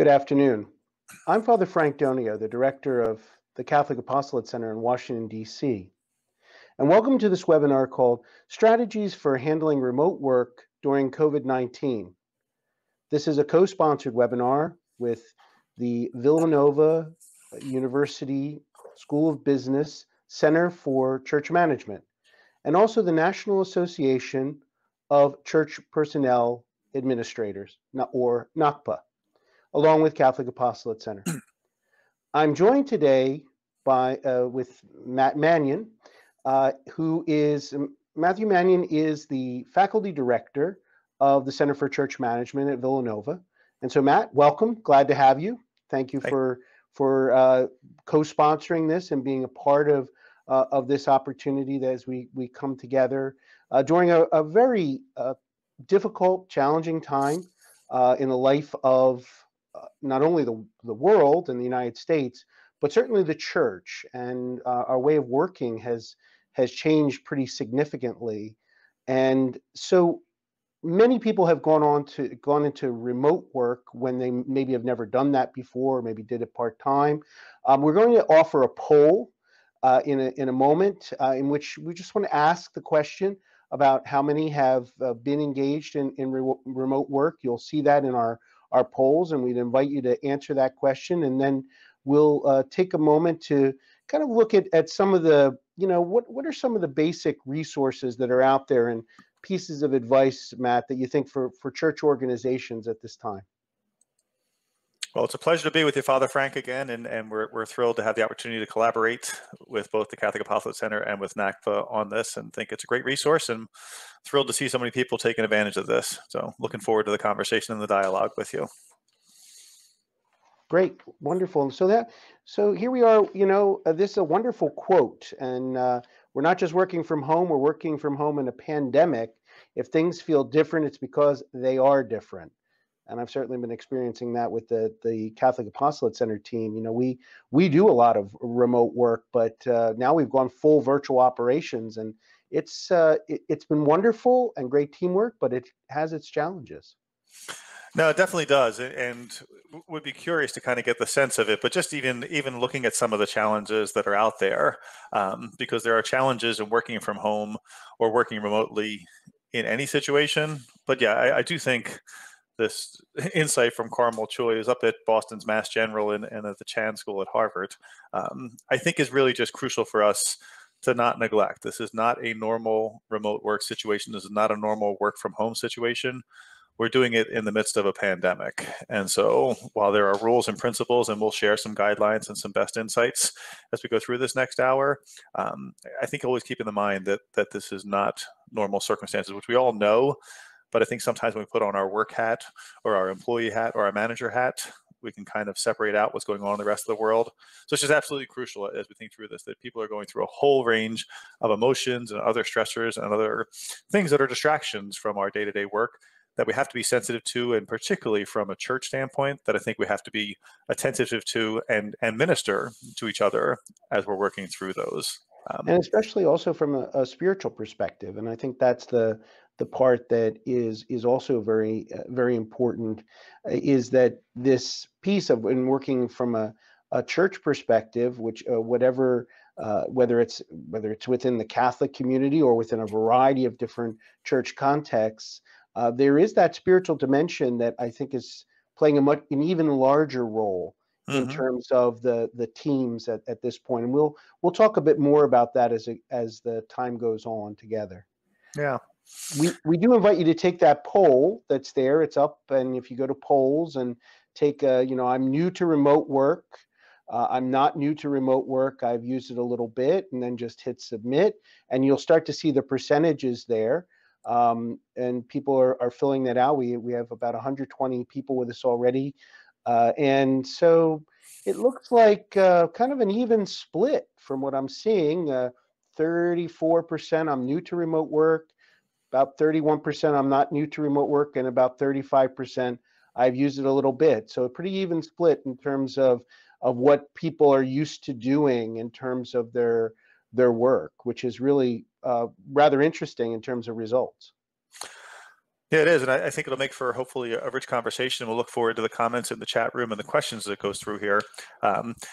Good afternoon. I'm Father Frank Donio, the director of the Catholic Apostolate Center in Washington, D.C. And welcome to this webinar called Strategies for Handling Remote Work During COVID-19. This is a co-sponsored webinar with the Villanova University School of Business Center for Church Management, and also the National Association of Church Personnel Administrators, or NACPA, along with Catholic Apostolate Center. I'm joined today with Matt Manion, Matthew Manion is the faculty director of the Center for Church Management at Villanova. And so Matt, welcome, glad to have you. Thank you for co-sponsoring this and being a part of this opportunity as we come together during a very difficult, challenging time in the life of not only the world and the United States, but certainly the church. And our way of working has changed pretty significantly. And so many people have gone into remote work when they maybe have never done that before, maybe did it part-time. We're going to offer a poll in a moment in which we just want to ask the question about how many have been engaged in remote work. You'll see that in our polls, and we'd invite you to answer that question. And then we'll take a moment to kind of look at some of the, what are some of the basic resources that are out there and pieces of advice, Matt, that you think for church organizations at this time? Well, it's a pleasure to be with you, Father Frank, again, and we're thrilled to have the opportunity to collaborate with both the Catholic Apostolate Center and with NACPA on this, and think it's a great resource, and thrilled to see so many people taking advantage of this. So looking forward to the conversation and the dialogue with you. Great, wonderful. So here we are, this is a wonderful quote, and we're not just working from home, we're working from home in a pandemic. If things feel different, it's because they are different. And I've certainly been experiencing that with the Catholic Apostolate Center team. We do a lot of remote work, but now we've gone full virtual operations, and it's been wonderful and great teamwork, but it has its challenges. No, it definitely does, and would be curious to kind of get the sense of it. But just even looking at some of the challenges that are out there, because there are challenges in working from home or working remotely in any situation. But yeah, I do think this insight from Carmel Choi, who's up at Boston's Mass General and at the Chan School at Harvard, I think is really just crucial for us to not neglect. This is not a normal remote work situation. This is not a normal work from home situation. We're doing it in the midst of a pandemic. And so while there are rules and principles, and we'll share some guidelines and some best insights as we go through this next hour, I think always keep in mind that this is not normal circumstances, which we all know. But I think sometimes when we put on our work hat or our employee hat or our manager hat, we can kind of separate out what's going on in the rest of the world. So it's just absolutely crucial as we think through this, that people are going through a whole range of emotions and other stressors and other things that are distractions from our day-to-day work that we have to be sensitive to, and particularly from a church standpoint, that I think we have to be attentive to and minister to each other as we're working through those. And especially also from a spiritual perspective. And I think that's the part that is also very, very important, is that this piece of in working from a church perspective, which whether it's within the Catholic community or within a variety of different church contexts, there is that spiritual dimension that I think is playing an even larger role in terms of the teams at this point. And we'll talk a bit more about that as the time goes on together. Yeah. We do invite you to take that poll that's there. It's up, and if you go to polls and take I'm new to remote work, I'm not new to remote work, I've used it a little bit, and then just hit submit, and you'll start to see the percentages there. And people are filling that out. We have about 120 people with us already. And so it looks like kind of an even split from what I'm seeing. 34% I'm new to remote work, about 31% I'm not new to remote work, and about 35% I've used it a little bit. So a pretty even split in terms of what people are used to doing in terms of their work, which is really rather interesting in terms of results. Yeah, it is. And I think it'll make for hopefully a rich conversation. We'll look forward to the comments in the chat room and the questions that goes through here.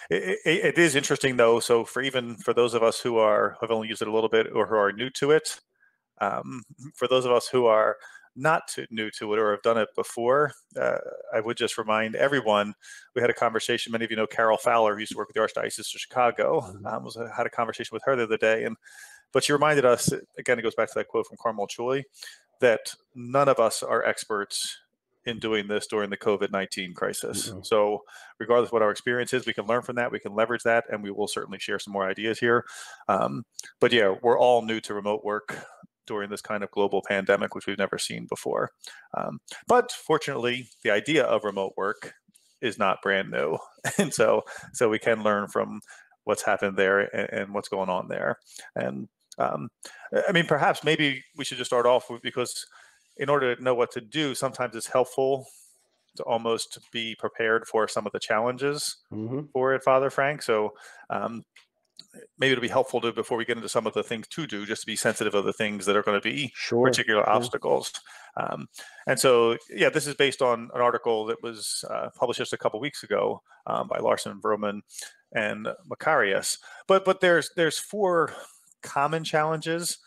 It is interesting though. So for those of us who have only used it a little bit or who are new to it, for those of us who are not new to it or have done it before, I would just remind everyone, we had a conversation, many of you know Carol Fowler, who used to work with the Archdiocese of Chicago, had a conversation with her the other day, but she reminded us, again, it goes back to that quote from Carmel Choi, that none of us are experts in doing this during the COVID-19 crisis. So regardless of what our experience is, we can learn from that, we can leverage that, and we will certainly share some more ideas here. But yeah, we're all new to remote work during this kind of global pandemic, which we've never seen before. But fortunately, the idea of remote work is not brand new. And so we can learn from what's happened there and what's going on there. And I mean, perhaps maybe we should just start off with, because in order to know what to do, sometimes it's helpful to almost be prepared for some of the challenges for it, Father Frank. So maybe it'll be helpful to, before we get into some of the things to do, just to be sensitive of the things that are going to be particular obstacles. And so, yeah, this is based on an article that was published just a couple weeks ago by Larson, Vroman, and Macarius. But there's 4 common challenges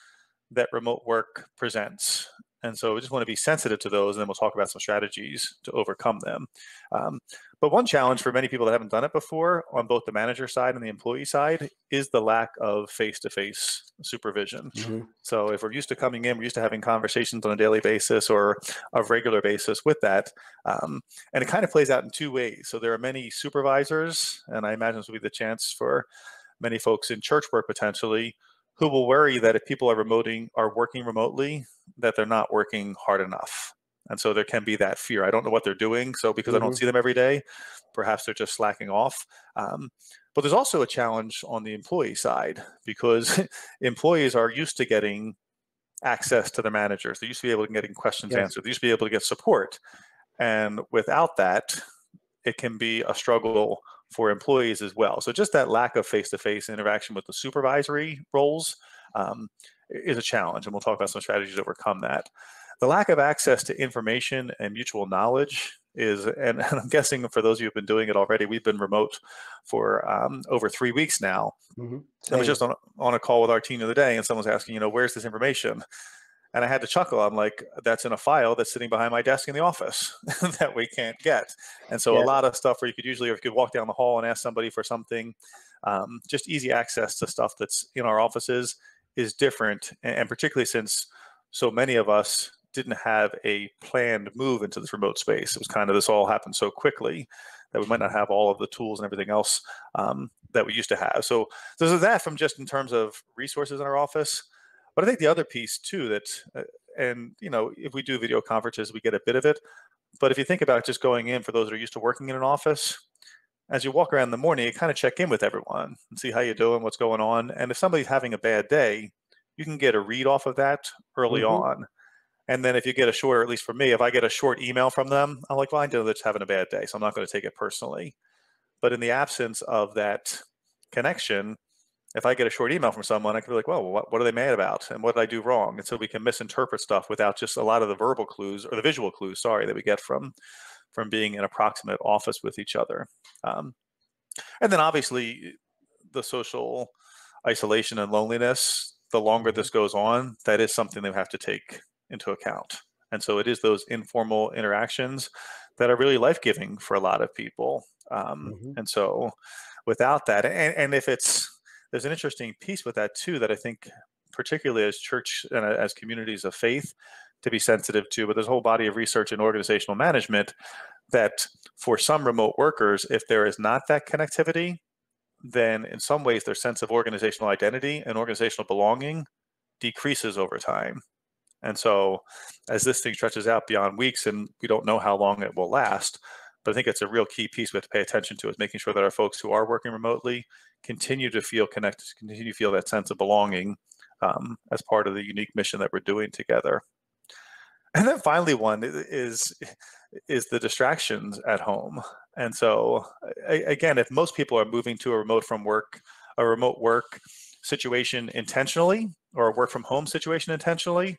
that remote work presents. And so we just want to be sensitive to those, and then we'll talk about some strategies to overcome them. But one challenge for many people that haven't done it before, on both the manager side and the employee side, is the lack of face-to-face supervision. So if we're used to coming in, we're used to having conversations on a daily basis or a regular basis with that. And it kind of plays out in 2 ways. So there are many supervisors, and I imagine this will be the chance for many folks in church work potentially, who will worry that if people are working remotely, that they're not working hard enough. And so there can be that fear. I don't know what they're doing, so because I don't see them every day, perhaps they're just slacking off. But there's also a challenge on the employee side, because employees are used to getting access to their managers. They used to be able to getting questions answered. They used to be able to get support. And without that, it can be a struggle for employees as well. So just that lack of face-to-face interaction with the supervisory roles is a challenge, and we'll talk about some strategies to overcome that. The lack of access to information and mutual knowledge is, and I'm guessing for those of you who've been doing it already, we've been remote for over 3 weeks now. I was just on a call with our team the other day, and someone was asking, where's this information? And I had to chuckle. I'm like, that's in a file that's sitting behind my desk in the office that we can't get. And so a lot of stuff where you could walk down the hall and ask somebody for something, just easy access to stuff that's in our offices is different. And particularly since so many of us didn't have a planned move into this remote space. It was kind of, this all happened so quickly that we might not have all of the tools and everything else that we used to have. So there's that from just in terms of resources in our office. But I think the other piece too, that, and if we do video conferences, we get a bit of it. But if you think about just going in, for those that are used to working in an office, as you walk around in the morning, you kind of check in with everyone and see how you're doing, what's going on. And if somebody's having a bad day, you can get a read off of that early on. And then if you get a short, or at least for me, if I get a short email from them, I'm like, well, I know they're just having a bad day, so I'm not going to take it personally. But in the absence of that connection, if I get a short email from someone, I can be like, well, what are they mad about? And what did I do wrong? And so we can misinterpret stuff without just a lot of the verbal clues, or the visual clues, sorry, that we get from being in a proximate office with each other. And then obviously the social isolation and loneliness, the longer this goes on, that is something that we have to take into account. And so it is those informal interactions that are really life-giving for a lot of people. And so without that, and if there's an interesting piece with that too, that I think particularly as church and as communities of faith to be sensitive to, but there's a whole body of research in organizational management that for some remote workers, if there is not that connectivity, then in some ways their sense of organizational identity and organizational belonging decreases over time. And so as this thing stretches out beyond weeks, and we don't know how long it will last, but I think it's a real key piece we have to pay attention to, is making sure that our folks who are working remotely continue to feel connected, continue to feel that sense of belonging as part of the unique mission that we're doing together. And then finally, one is the distractions at home. And so again, if most people are moving to a remote work situation intentionally, or a work from home situation intentionally,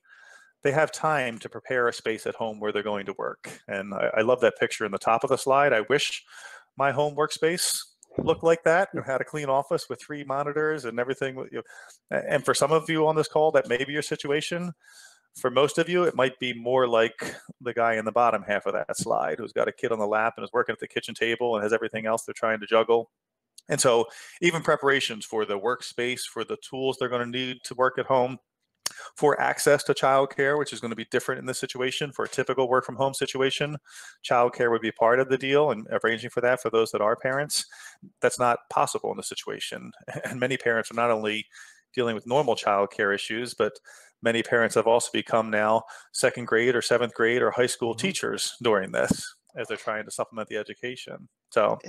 they have time to prepare a space at home where they're going to work. And I love that picture in the top of the slide. I wish my home workspace looked like that, or had a clean office with 3 monitors and everything. And for some of you on this call, that may be your situation. For most of you, it might be more like the guy in the bottom half of that slide who's got a kid on the lap and is working at the kitchen table and has everything else they're trying to juggle. And so even preparations for the workspace, for the tools they're going to need to work at home, for access to childcare, which is going to be different in this situation. For a typical work from home situation, childcare would be part of the deal, and arranging for that for those that are parents. That's not possible in this situation. And many parents are not only dealing with normal childcare issues, but many parents have also become now 2nd grade or 7th grade or high school teachers during this, as they're trying to supplement the education. So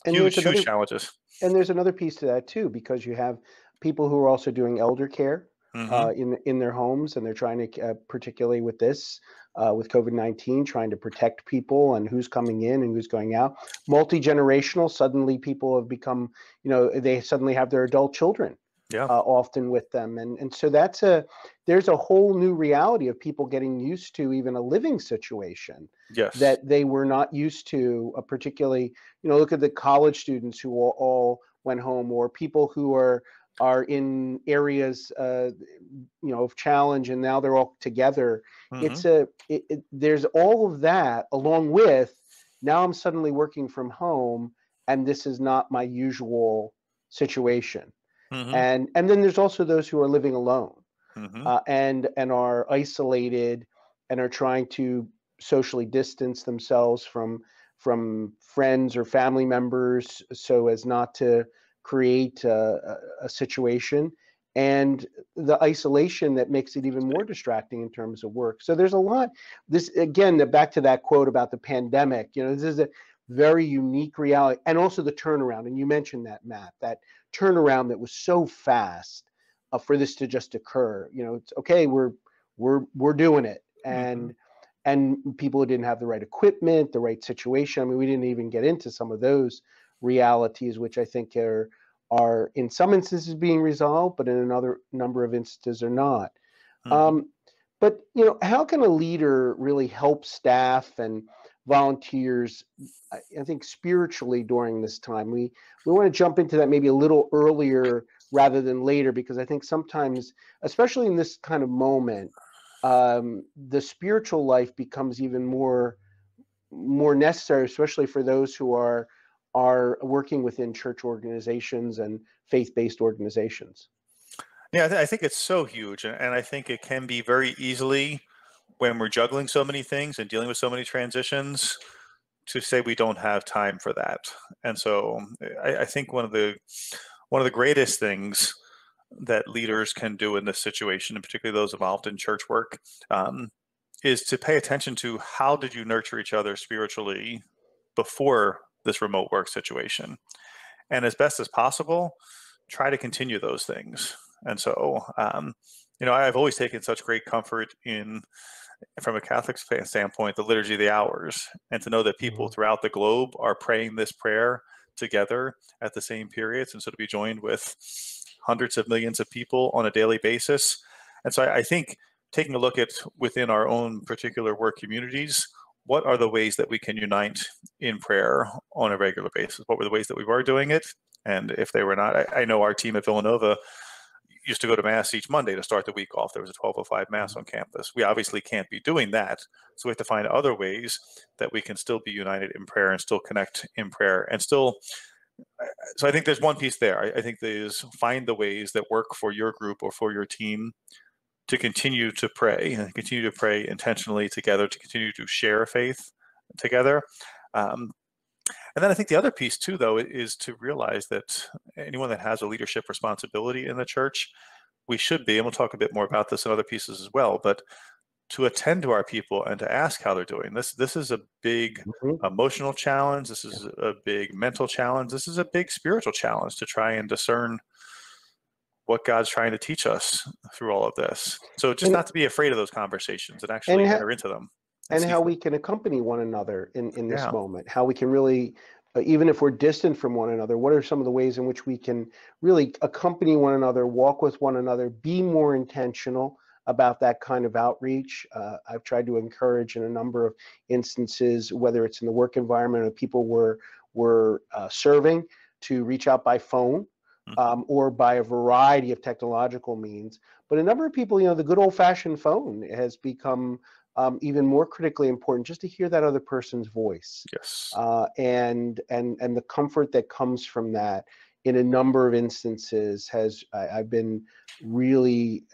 huge challenges. And there's another piece to that too, because you have people who are also doing elder care in their homes, and they're trying to, particularly with this, with COVID-19, trying to protect people and who's coming in and who's going out. Multi-generational, suddenly people have become, they suddenly have their adult children often with them. And so there's a whole new reality of people getting used to even a living situation that they were not used to, particularly, look at the college students who all went home, or people who are in areas, of challenge, and now they're all together. There's all of that, along with, now I'm suddenly working from home, and this is not my usual situation. And then there's also those who are living alone, and are isolated and are trying to socially distance themselves from friends or family members, so as not to create a situation, and the isolation that makes it even more distracting in terms of work. So there's a lot. This, again, back to that quote about the pandemic, this is a very unique reality, and also the turnaround. And you mentioned that, Matt, that turnaround that was so fast for this to just occur. It's okay, we're doing it, and people who didn't have the right equipment, the right situation. I mean, we didn't even get into some of those realities, which I think are in some instances being resolved, but in another number of instances are not. But how can a leader really help staff and volunteers, I think, spiritually during this time? We want to jump into that maybe a little earlier rather than later, because I think sometimes, especially in this kind of moment, the spiritual life becomes even more necessary, especially for those who are working within church organizations and faith-based organizations. Yeah, I think it's so huge, and I think it can be very easily, when we're juggling so many things and dealing with so many transitions, to say we don't have time for that. And so I think one of the greatest things that leaders can do in this situation, and particularly those involved in church work, is to pay attention to how did you nurture each other spiritually before this remote work situation, and as best as possible, try to continue those things. And so, I've always taken such great comfort in, from a Catholic standpoint, the Liturgy of the Hours, and to know that people throughout the globe are praying this prayer together at the same periods, and so to be joined with hundreds of millions of people on a daily basis. And so I think taking a look at, within our own particular work communities, what are the ways that we can unite in prayer on a regular basis? What were the ways that we were doing it? And if they were not, I know our team at Villanova used to go to Mass each Monday to start the week off. There was a 12:05 Mass on campus. We obviously can't be doing that. So we have to find other ways that we can still be united in prayer and still connect in prayer and still. So I think there's one piece there. I think there's find the ways that work for your group or for your team to continue to pray and continue to pray intentionally together, to continue to share faith together. And then I think the other piece too, though, is to realize that anyone that has a leadership responsibility in the church, we should be, and we'll talk a bit more about this in other pieces as well, but to attend to our people and to ask how they're doing. This is a big emotional challenge. This is a big mental challenge. This is a big spiritual challenge to try and discern what God's trying to teach us through all of this. So just not to be afraid of those conversations and actually enter into them. And how we can accompany one another in this moment, how we can really, even if we're distant from one another, what are some of the ways in which we can really accompany one another, walk with one another, be more intentional, about that kind of outreach. I've tried to encourage in a number of instances, whether it's in the work environment or people we're serving, to reach out by phone or by a variety of technological means. But a number of people, the good old-fashioned phone has become even more critically important, just to hear that other person's voice. Yes. And the comfort that comes from that in a number of instances I've been really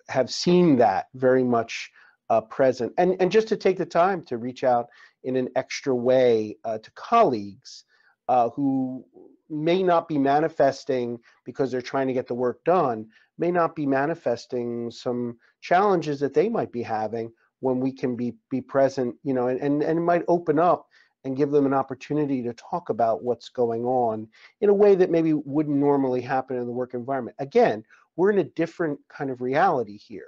have seen that very much present. And just to take the time to reach out in an extra way to colleagues who may not be manifesting because they're trying to get the work done, may not be manifesting some challenges that they might be having, when we can be present, and it might open up and give them an opportunity to talk about what's going on in a way that maybe wouldn't normally happen in the work environment. Again, we're in a different kind of reality here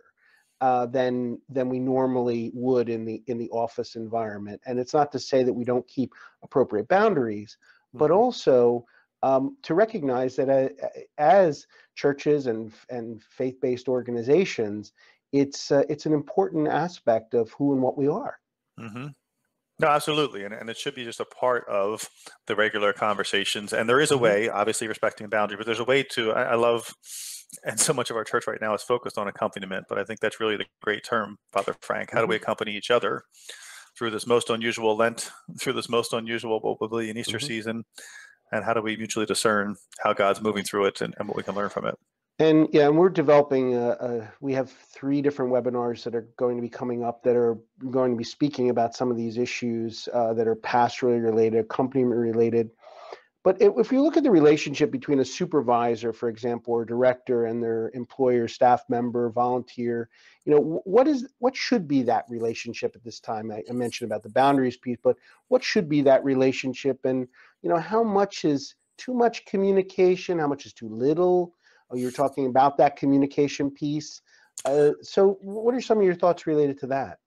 than we normally would in the office environment. And it's not to say that we don't keep appropriate boundaries, but also to recognize that as churches and faith-based organizations, it's an important aspect of who and what we are. Mm-hmm. No, absolutely. And it should be just a part of the regular conversations. And there is a way, obviously respecting boundary, but there's a way to, I love, and so much of our church right now is focused on accompaniment, but I think that's really the great term, Father Frank. How do we accompany each other through this most unusual Lent, through this most unusual Wobbly and Easter season? And how do we mutually discern how God's moving through it and what we can learn from it? And and we're developing, we have 3 different webinars that are going to be coming up that are going to be speaking about some of these issues that are pastorally related, accompaniment related. But if you look at the relationship between a supervisor, for example, or director and their employer, staff member, volunteer, what should be that relationship at this time? I mentioned about the boundaries piece, but what should be that relationship? And, how much is too much communication? How much is too little? Oh, you're talking about that communication piece. So what are some of your thoughts related to that?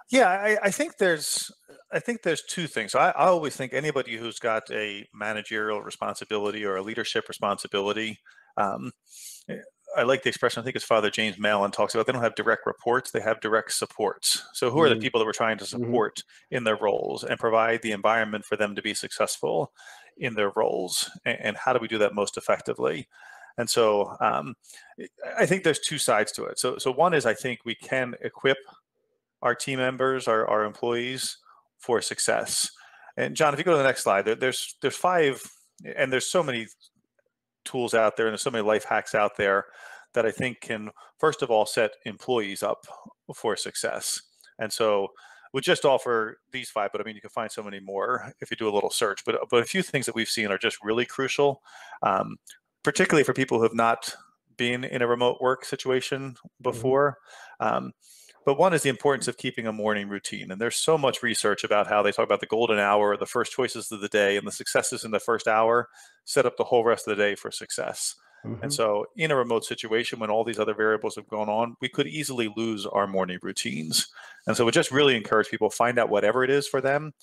Yeah, I think there's 2 things. I always think anybody who's got a managerial responsibility or a leadership responsibility, I like the expression, I think it's Father James Mallon talks about, they don't have direct reports, they have direct supports. So who are the people that we're trying to support in their roles and provide the environment for them to be successful in their roles? And how do we do that most effectively? And so I think there's 2 sides to it. So one is, I think we can equip our team members, our employees, for success. And John, if you go to the next slide, there's 5, and there's so many tools out there and there's so many life hacks out there that I think can, first of all, set employees up for success. And so we just offer these 5, but I mean, you can find so many more if you do a little search. But a few things that we've seen are just really crucial, particularly for people who have not been in a remote work situation before. But one is the importance of keeping a morning routine. And there's so much research about how they talk about the golden hour, the first choices of the day, and the successes in the first hour set up the whole rest of the day for success. And so in a remote situation, when all these other variables have gone on, we could easily lose our morning routines. And so we just really encourage people, find out whatever it is for them,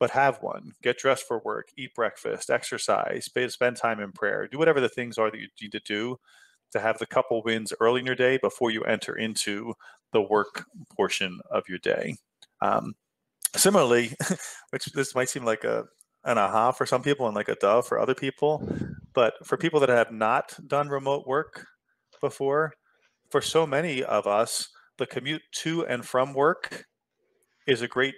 but have one. Get dressed for work, eat breakfast, exercise, spend time in prayer, do whatever the things are that you need to do to have the couple wins early in your day before you enter into the work portion of your day. Similarly, which this might seem like an aha for some people and like a duh for other people, but for people that have not done remote work before, for so many of us, the commute to and from work is a great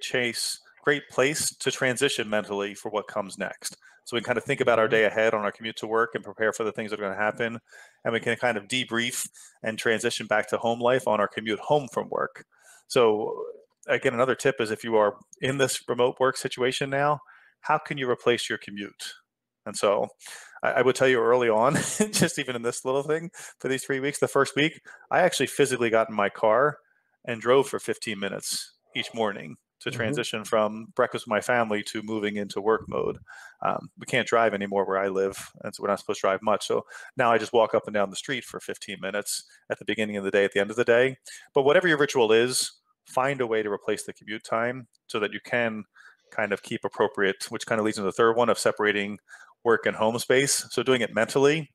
place to transition mentally for what comes next. So we can kind of think about our day ahead on our commute to work and prepare for the things that are going to happen. And we can kind of debrief and transition back to home life on our commute home from work. So again, another tip is, if you are in this remote work situation now, how can you replace your commute? And so I would tell you early on, just even in this little thing for these 3 weeks, the first week, I actually physically got in my car and drove for 15 minutes each morning to transition from breakfast with my family to moving into work mode. We can't drive anymore where I live, and so we're not supposed to drive much. So now I just walk up and down the street for 15 minutes at the beginning of the day, at the end of the day. But whatever your ritual is, find a way to replace the commute time so that you can kind of keep appropriate, which kind of leads into the third one of separating work and home space. So doing it mentally,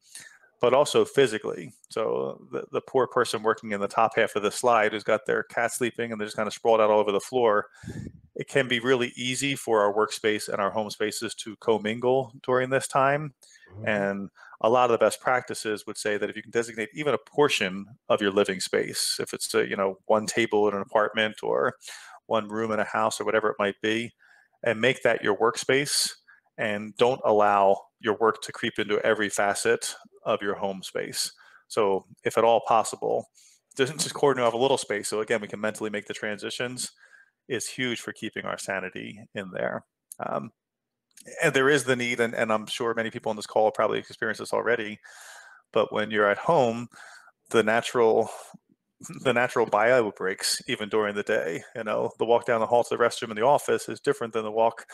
but also physically. So the poor person working in the top half of the slide who's got their cat sleeping and they're just kind of sprawled out all over the floor, it can be really easy for our workspace and our home spaces to commingle during this time. And a lot of the best practices would say that if you can designate even a portion of your living space, if it's one table in an apartment or one room in a house or whatever it might be, and make that your workspace, and don't allow your work to creep into every facet of your home space. So if at all possible, just corner off a little space. So again, we can mentally make the transitions, is huge for keeping our sanity in there. And there is the need, and I'm sure many people on this call probably experienced this already, but when you're at home, the natural bio breaks even during the day. The walk down the hall to the restroom in the office is different than the walk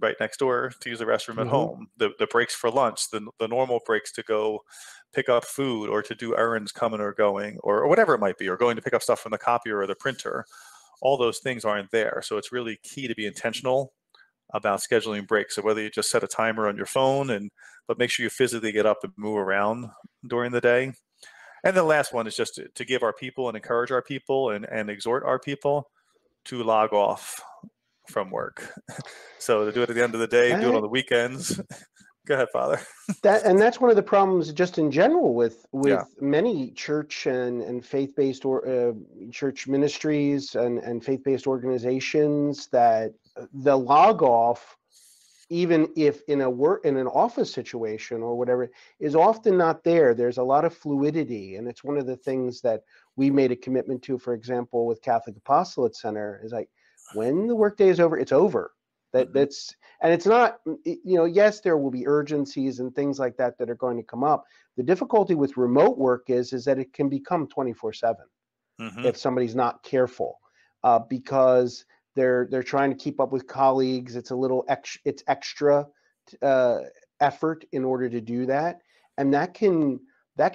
right next door to use the restroom at home. The breaks for lunch, the normal breaks to go pick up food or to do errands coming or going, or whatever it might be, or going to pick up stuff from the copier or the printer, all those things aren't there. So it's really key to be intentional about scheduling breaks. So whether you just set a timer on your phone, but make sure you physically get up and move around during the day. And the last one is just to give our people and encourage our people and exhort our people to log off from work. So to do it at the end of the day, do it on the weekends. Go ahead, Father. That's one of the problems just in general with many church and faith-based or church ministries and faith-based organizations, that the log off, even if in an office situation or whatever, is often not there. There's a lot of fluidity, and it's one of the things that we made a commitment to, for example, with Catholic Apostolate Center, is like, when the workday is over, it's over. That's, and it's not, yes, there will be urgencies and things like that that are going to come up. The difficulty with remote work is that it can become 24/7 if somebody's not careful, because they're trying to keep up with colleagues. It's it's extra effort in order to do that, and that can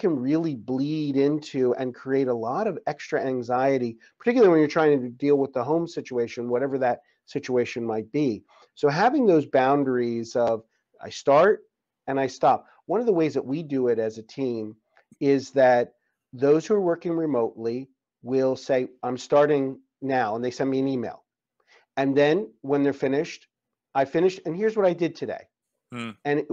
really bleed into and create a lot of extra anxiety, particularly when you're trying to deal with the home situation, whatever that situation might be. So having those boundaries of, I start and I stop. One of the ways that we do it as a team is that those who are working remotely will say, I'm starting now, and they send me an email. And then when they're finished, I finished, and here's what I did today. And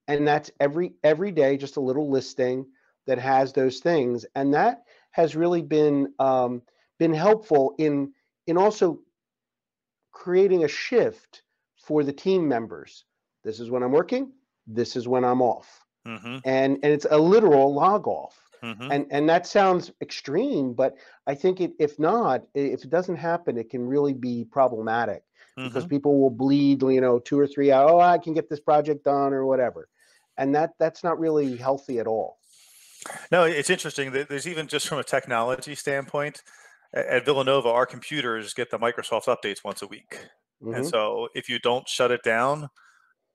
and that's every day, just a little listing that has those things, and that has really been helpful in also creating a shift for the team members. This is when I'm working. This is when I'm off, and it's a literal log off. And that sounds extreme, but I think if it doesn't happen, it can really be problematic, because people will bleed, 2 or 3 hours. Oh, I can get this project done or whatever. And that's not really healthy at all. No, it's interesting. There's even, just from a technology standpoint, at Villanova, our computers get the Microsoft updates once a week. And so if you don't shut it down,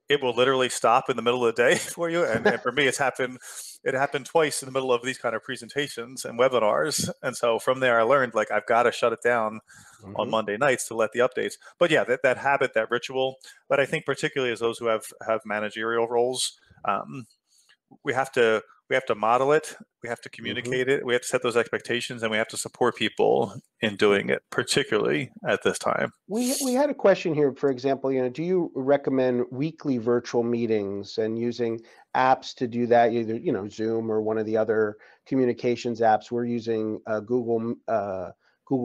it will literally stop in the middle of the day for you. And for me, it happened twice in the middle of these kind of presentations and webinars. And so from there, I learned, like, I've got to shut it down on Monday nights to let the updates. But yeah, that habit, that ritual. But I think particularly as those who have managerial roles, we have to model it. We have to communicate it. We have to set those expectations, and we have to support people in doing it, particularly at this time. We had a question here, for example, do you recommend weekly virtual meetings and using apps to do that, either, Zoom or one of the other communications apps? We're using Google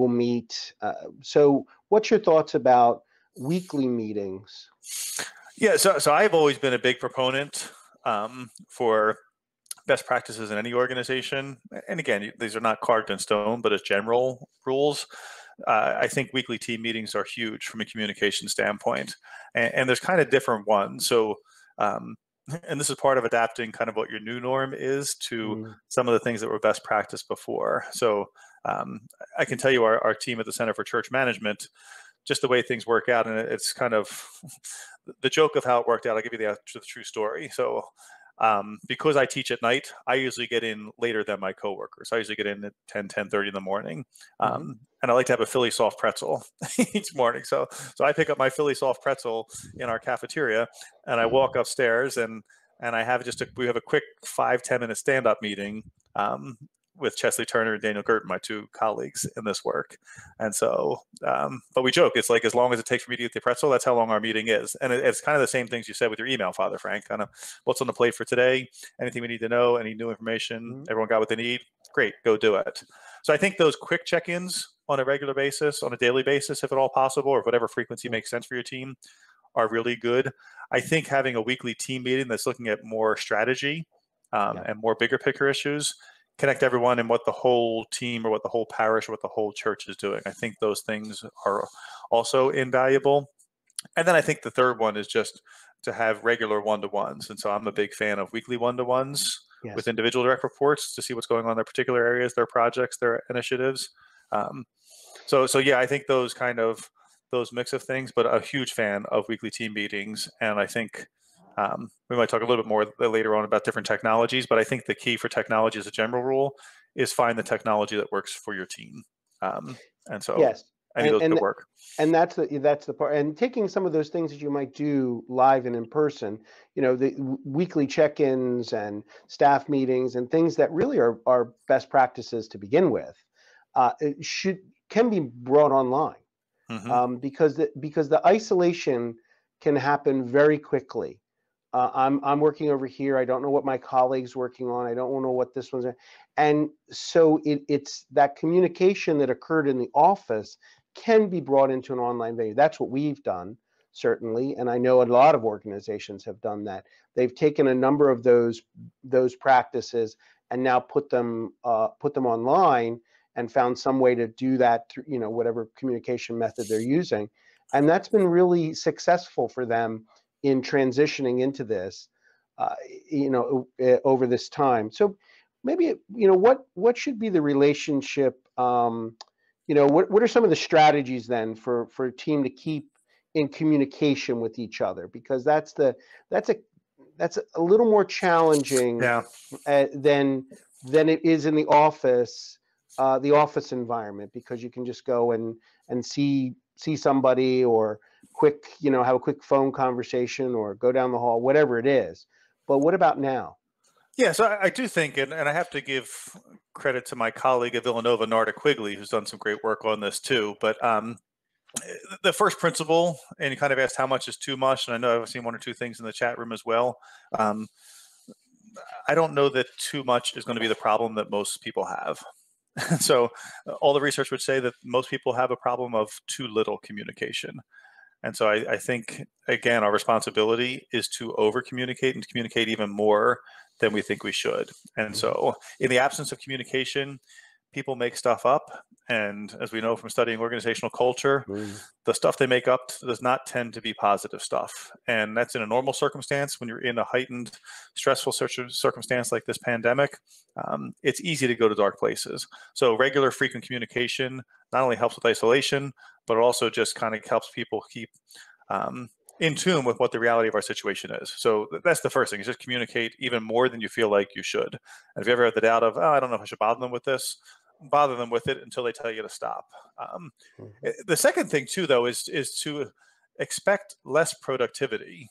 Meet. So what's your thoughts about weekly meetings? Yeah, so I've always been a big proponent for best practices in any organization. And again, these are not carved in stone, but as general rules, I think weekly team meetings are huge from a communication standpoint. And there's kind of different ones. So, and this is part of adapting kind of what your new norm is to some of the things that were best practice before. So I can tell you our team at the Center for Church Management, just the way things work out, and it's kind of the joke of how it worked out. I'll give you the true story. So because I teach at night, I usually get in later than my coworkers. I usually get in at 10:30 in the morning. And I like to have a Philly soft pretzel each morning. So I pick up my Philly soft pretzel in our cafeteria, and I walk upstairs, and and we have a quick 5-10 minute stand-up meeting with Chesley Turner and Daniel Gerton, my two colleagues in this work. And so, but we joke, it's like, as long as it takes for me to get the pretzel, that's how long our meeting is. And it's kind of the same things you said with your email, Father Frank, kind of what's on the plate for today, anything we need to know, any new information, everyone got what they need, great, go do it. So I think those quick check-ins on a regular basis, on a daily basis, if at all possible, or whatever frequency makes sense for your team, are really good. I think having a weekly team meeting that's looking at more strategy and more bigger picture issues, connect everyone in what the whole team or what the whole parish or what the whole church is doing. I think those things are also invaluable. And then I think the third one is just to have regular one-to-ones. And so I'm a big fan of weekly one-to-ones with individual direct reports to see what's going on in their particular areas, their projects, their initiatives. So yeah, I think those mix of things, but a huge fan of weekly team meetings. And I think we might talk a little bit more later on about different technologies, but I think the key for technology as a general rule is find the technology that works for your team. And so any of those could work. And that's the part. And taking some of those things that you might do live and in person, the weekly check-ins and staff meetings and things that really are best practices to begin with, can be brought online. Because the isolation can happen very quickly. I'm working over here. I don't know what my colleague's working on. I don't know what this one's. And so it's that communication that occurred in the office can be brought into an online venue. That's what we've done, certainly. And I know a lot of organizations have done that. They've taken a number of those practices and now put them online and found some way to do that through, whatever communication method they're using. And that's been really successful for them in transitioning into this, over this time. So maybe, what should be the relationship? What are some of the strategies then for a team to keep in communication with each other? Because that's a little more challenging than it is in the office environment, because you can just go and see somebody, or have a quick phone conversation, or go down the hall, whatever it is. But what about now? Yeah, so I do think, and I have to give credit to my colleague at Villanova, Narda Quigley, who's done some great work on this too. But the first principle, and you kind of asked how much is too much, and I know I've seen one or two things in the chat room as well. I don't know that too much is going to be the problem that most people have. So all the research would say that most people have a problem of too little communication. And so I think, again, our responsibility is to over-communicate and communicate even more than we think we should. And so in the absence of communication, people make stuff up. And as we know from studying organizational culture, the stuff they make up does not tend to be positive stuff. And that's in a normal circumstance. When you're in a heightened, stressful circumstance like this pandemic, it's easy to go to dark places. So regular, frequent communication not only helps with isolation, but it also just kind of helps people keep in tune with what the reality of our situation is. So that's the first thing, is just communicate even more than you feel like you should. And if you ever had the doubt of, I don't know if I should bother them with this, bother them with it until they tell you to stop. The second thing too, though, is to expect less productivity.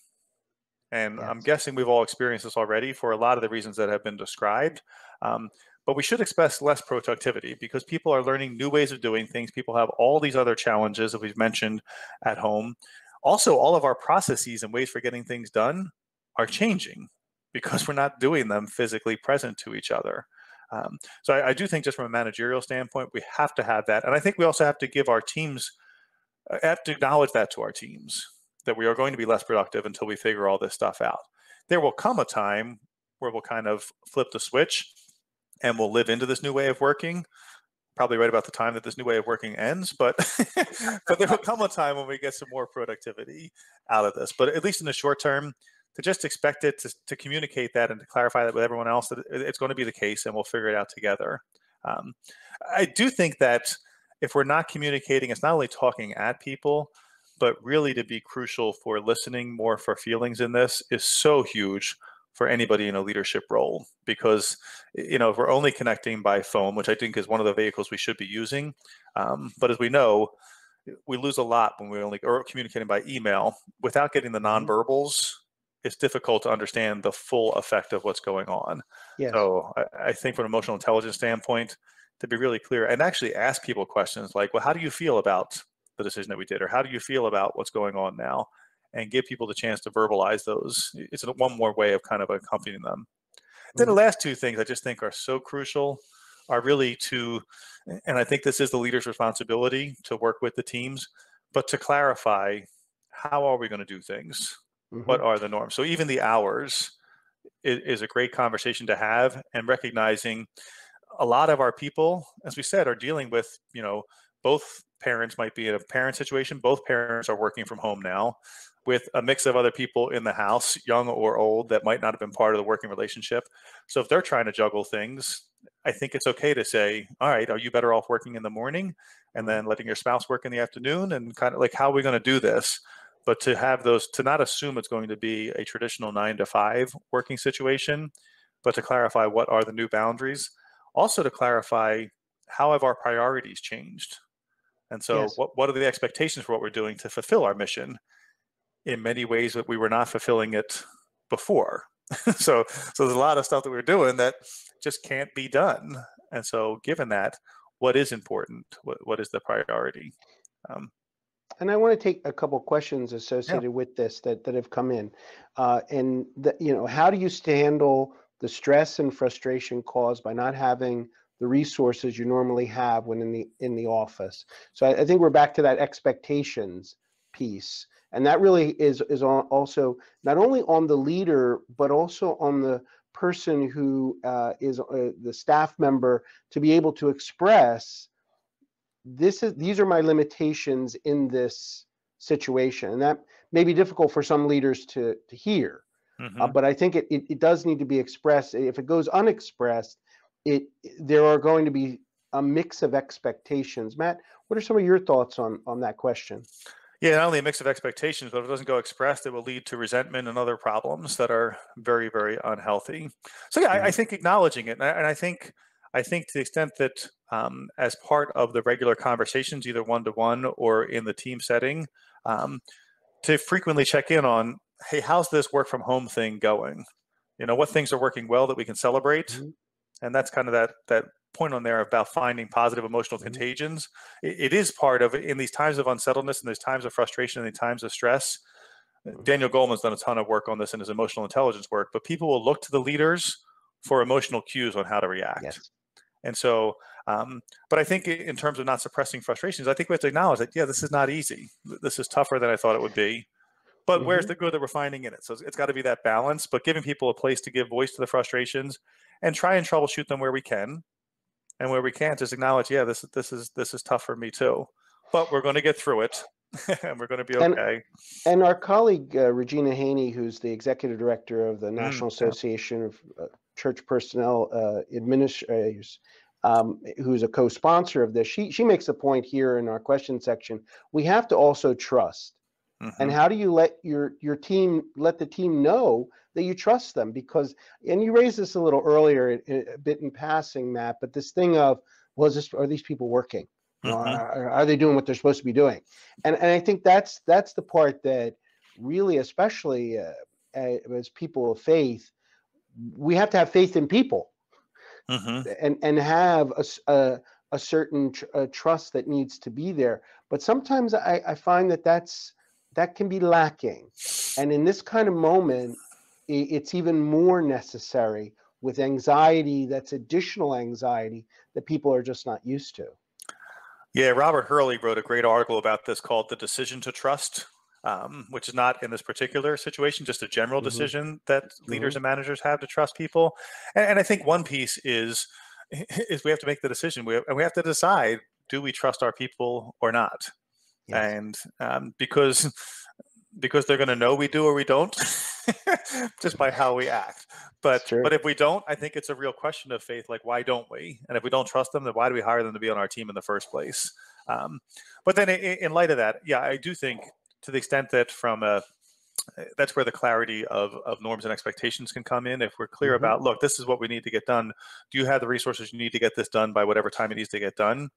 And I'm guessing we've all experienced this already for a lot of the reasons that have been described. But we should expect less productivity because people are learning new ways of doing things. People have all these other challenges that we've mentioned at home. Also, all of our processes and ways for getting things done are changing because we're not doing them physically present to each other. So I do think, just from a managerial standpoint, we have to have that. And I think we also have to give our teams, have to acknowledge that to our teams, that we are going to be less productive until we figure all this stuff out. There will come a time where we'll kind of flip the switch and we'll live into this new way of working, probably right about the time that this new way of working ends, but but there will come a time when we get some more productivity out of this. But at least in the short term, to just expect it to communicate that and to clarify that with everyone else, that it's going to be the case and we'll figure it out together. I do think that if we're not communicating, it's not only talking at people, but really to be crucial for listening more for feelings in this is so huge for anybody in a leadership role. Because, if we're only connecting by phone, which I think is one of the vehicles we should be using, but as we know, we lose a lot when we only are communicating by email without getting the nonverbals. it's difficult to understand the full effect of what's going on. Yes. So I think from an emotional intelligence standpoint, to be really clear and actually ask people questions like, well, how do you feel about the decision that we did? Or how do you feel about what's going on now? And give people the chance to verbalize those. It's one more way of kind of accompanying them. Then the last two things I just think are so crucial are really to, and I think this is the leader's responsibility to work with the teams, but to clarify, how are we going to do things? What are the norms? So even the hours is a great conversation to have, and recognizing a lot of our people, as we said, are dealing with, both parents might be in a parent situation. Both parents are working from home now with a mix of other people in the house, young or old, that might not have been part of the working relationship. So if they're trying to juggle things, I think it's okay to say, all right, are you better off working in the morning and then letting your spouse work in the afternoon? And kind of like, how are we going to do this? But to have those, to not assume it's going to be a traditional 9 to 5 working situation, but to clarify what are the new boundaries. Also to clarify, how have our priorities changed? And so what are the expectations for what we're doing to fulfill our mission? In many ways that we were not fulfilling it before. So there's a lot of stuff that we're doing that just can't be done. And so given that, what is important? What is the priority? And I want to take a couple questions Yeah. associated with this that have come in. And how do you handle the stress and frustration caused by not having the resources you normally have when in the office? So I think we're back to that expectations piece. And that really is also not only on the leader, but also on the person who is the staff member, to be able to express, these are my limitations in this situation. And that may be difficult for some leaders to hear. But I think it does need to be expressed. If it goes unexpressed, there are going to be a mix of expectations. Matt, what are some of your thoughts on that question? Yeah, not only a mix of expectations, but if it doesn't go expressed, it will lead to resentment and other problems that are very, very unhealthy. So yeah, I think acknowledging it, and I think to the extent that as part of the regular conversations, either one-to-one or in the team setting, to frequently check in on, hey, how's this work from home thing going? What things are working well that we can celebrate? And that's kind of that point on there about finding positive emotional contagions. It is part of, in these times of unsettledness and these times of frustration and these times of stress. Daniel Goleman's done a ton of work on this in his emotional intelligence work, but people will look to the leaders for emotional cues on how to react. Yes. And so, but I think in terms of not suppressing frustrations, I think we have to acknowledge that, yeah, this is not easy. This is tougher than I thought it would be. But where's the good that we're finding in it? So it's got to be that balance, but giving people a place to give voice to the frustrations and try and troubleshoot them where we can. And where we can't, just acknowledge, yeah, this is tough for me too, but we're going to get through it, and we're going to be okay. And our colleague Regina Haney, who's the executive director of the National Association of Church Personnel Administrators, who's a co-sponsor of this, she makes a point here in our question section. We have to also trust. And how do you let the team know that you trust them? Because, and you raised this a little earlier, a bit in passing, Matt, but this thing of, well, are these people working? Are they doing what they're supposed to be doing? And I think that's the part that really, especially as people of faith, we have to have faith in people, and have a certain trust that needs to be there. But sometimes I find that can be lacking. And in this kind of moment, it's even more necessary, with anxiety, that's additional anxiety that people are just not used to. Yeah, Robert Hurley wrote a great article about this called The Decision to Trust, which is not in this particular situation, just a general decision that leaders and managers have to trust people. And I think one piece is we have to make the decision. We have to decide, do we trust our people or not? Yes. And because they're going to know we do or we don't, just by how we act. But if we don't, I think it's a real question of faith. Like, why don't we? And if we don't trust them, then why do we hire them to be on our team in the first place? But then, in light of that, yeah, I do think, to the extent that that's where the clarity of norms and expectations can come in. If we're clear about, look, this is what we need to get done. Do you have the resources you need to get this done by whatever time it needs to get done?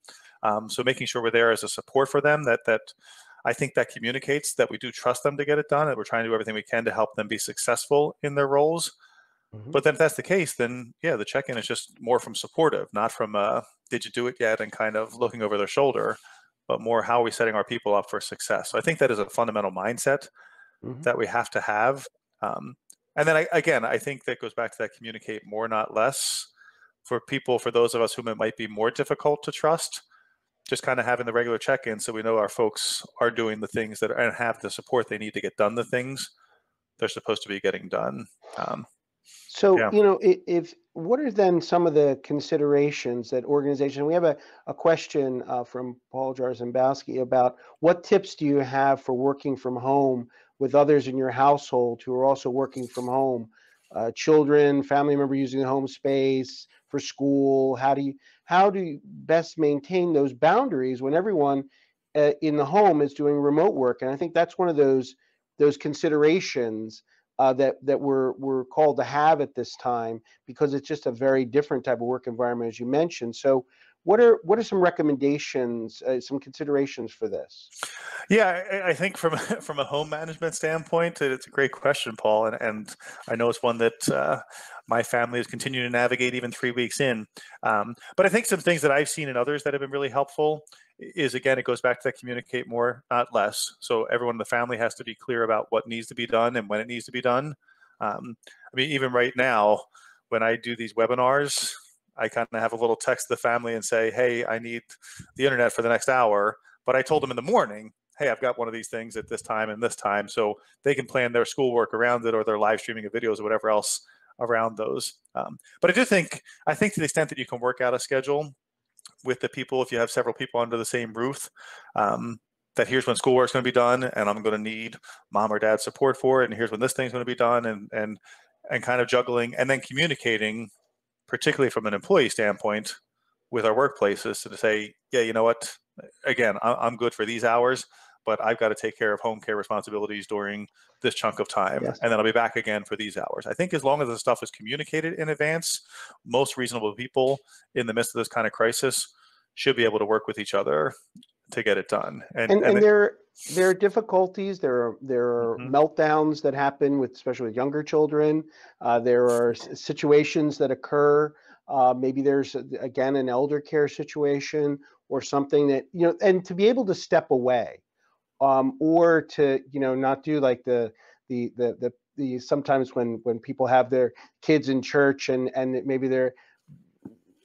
So making sure we're there as a support for them, that I think that communicates that we do trust them to get it done, and we're trying to do everything we can to help them be successful in their roles. Mhm. But then if that's the case, then yeah, the check-in is just more from supportive, not from did you do it yet, and kind of looking over their shoulder, but more how are we setting our people up for success. So I think that is a fundamental mindset Mhm. that we have to have. And then I think that goes back to that communicate more, not less. For people, for those of us whom it might be more difficult to trust, just kind of having the regular check-in so we know our folks are doing the things that are, and have the support they need to get done the things they're supposed to be getting done. So, Yeah. if what are then some of the considerations that organization? We have a question from Paul Jarzembowski about what tips do you have for working from home with others in your household who are also working from home, children, family member using the home space for school. How do you best maintain those boundaries when everyone in the home is doing remote work? And I think that's one of those considerations that we're called to have at this time, because it's just a very different type of work environment, as you mentioned. So, what are some recommendations, some considerations for this? Yeah, I think from from a home management standpoint, it's a great question, Paul, and I know it's one that my family is continuing to navigate even 3 weeks in. But I think some things that I've seen in others that have been really helpful is, again, it goes back to that communicate more, not less. So everyone in the family has to be clear about what needs to be done and when it needs to be done. I mean, even right now, when I do these webinars, I kind of have a little text to the family and say, "Hey, I need the internet for the next hour." But I told them in the morning, "Hey, I've got one of these things at this time and this time," so they can plan their schoolwork around it, or their live streaming of videos or whatever else around those. But I think to the extent that you can work out a schedule with the people, if you have several people under the same roof, that here's when schoolwork's going to be done, and I'm going to need mom or dad's support for it, and here's when this thing's going to be done, and kind of juggling, and then communicating, particularly from an employee standpoint, with our workplaces to say, yeah, you know what, again, I'm good for these hours, but I've got to take care of home care responsibilities during this chunk of time, Yes. and then I'll be back again for these hours. I think as long as the stuff is communicated in advance, most reasonable people in the midst of this kind of crisis should be able to work with each other to get it done. And there are difficulties. There are Mhm. meltdowns that happen with, especially with younger children. There are situations that occur. Maybe there's again an elder care situation or something that, and to be able to step away, or to, not do like the sometimes when people have their kids in church, and maybe they're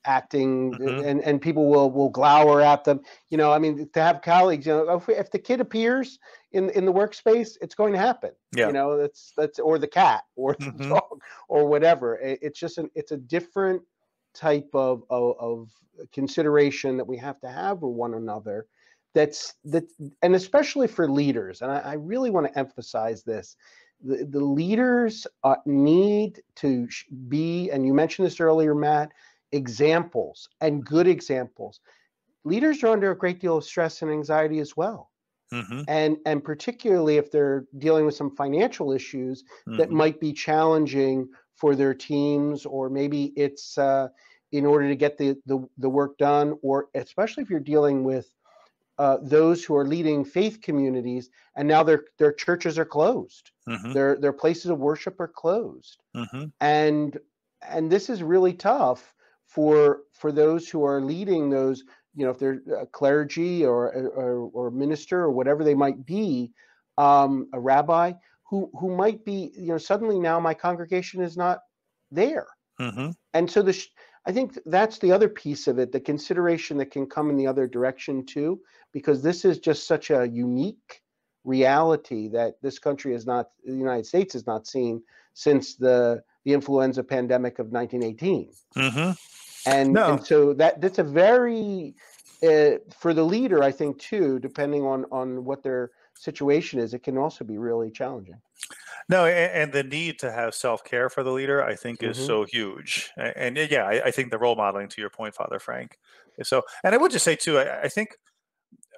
acting, Mhm. and people will glower at them. I mean, to have colleagues, if the kid appears in the workspace, it's going to happen. Yeah. That's or the cat or the Mhm. dog or whatever. It's just it's a different type of consideration that we have to have with one another. That and especially for leaders, and I really want to emphasize this. The leaders need to be, and you mentioned this earlier, Matt, examples, and good examples. Leaders are under a great deal of stress and anxiety as well. Mhm. And particularly if they're dealing with some financial issues that Mhm. might be challenging for their teams, or maybe it's in order to get the work done, or especially if you're dealing with those who are leading faith communities, and now their churches are closed, Mhm. their places of worship are closed, Mhm. and and this is really tough for those who are leading those, if they're clergy, or minister, or whatever they might be, a rabbi who might be, suddenly now my congregation is not there. Mhm. And so I think that's the other piece of it, the consideration that can come in the other direction too, because this is just such a unique reality that this country has not, the United States has not seen since the influenza pandemic of 1918. Mhm. And No, so that's a very, for the leader, I think too, depending on what their situation is, it can also be really challenging. no, and the need to have self-care for the leader, I think, is Hmm. so huge. And yeah, I think the role modeling, to your point, Father Frank, is so. And I would just say too, I think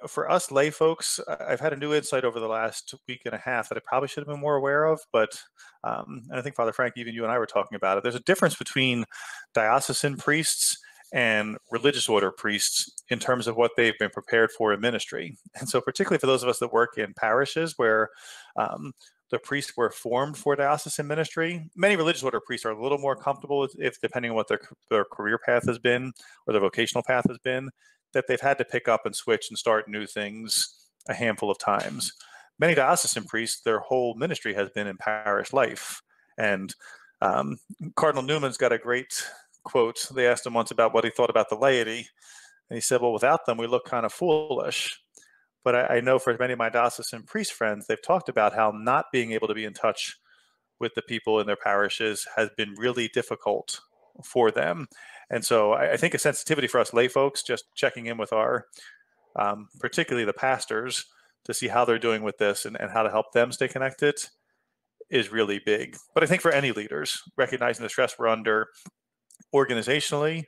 for us lay folks, I've had a new insight over the last week and a half that I probably should have been more aware of. But and I think Father Frank, even you and I were talking about it. There's a difference between diocesan priests and religious order priests in terms of what they've been prepared for in ministry. And so particularly for those of us that work in parishes where the priests were formed for diocesan ministry, many religious order priests are a little more comfortable if depending on what their career path has been or their vocational path has been, that they've had to pick up and switch and start new things a handful of times. Many diocesan priests, their whole ministry has been in parish life. And Cardinal Newman's got a great quote. They asked him once about what he thought about the laity. And he said, well, without them, we look kind of foolish. But I know for many of my diocesan priest friends, they've talked about how not being able to be in touch with the people in their parishes has been really difficult for them. And so I think a sensitivity for us lay folks, just checking in with our, particularly the pastors, to see how they're doing with this and how to help them stay connected is really big. But I think for any leaders, recognizing the stress we're under organizationally,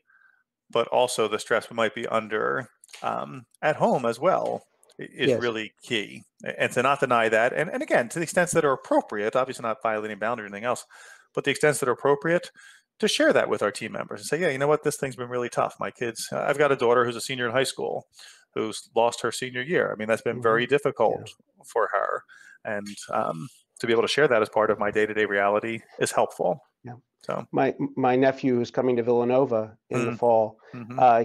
but also the stress we might be under at home as well is really key. And to not deny that. And again, to the extents that are appropriate, obviously not violating boundaries or anything else, but the extents that are appropriate, to share that with our team members and say, yeah, you know what, this thing's been really tough. My kids, I've got a daughter who's a senior in high school who's lost her senior year. I mean, that's been very difficult for her. And to be able to share that as part of my day-to-day reality is helpful. Yeah. So my nephew who's coming to Villanova in the fall,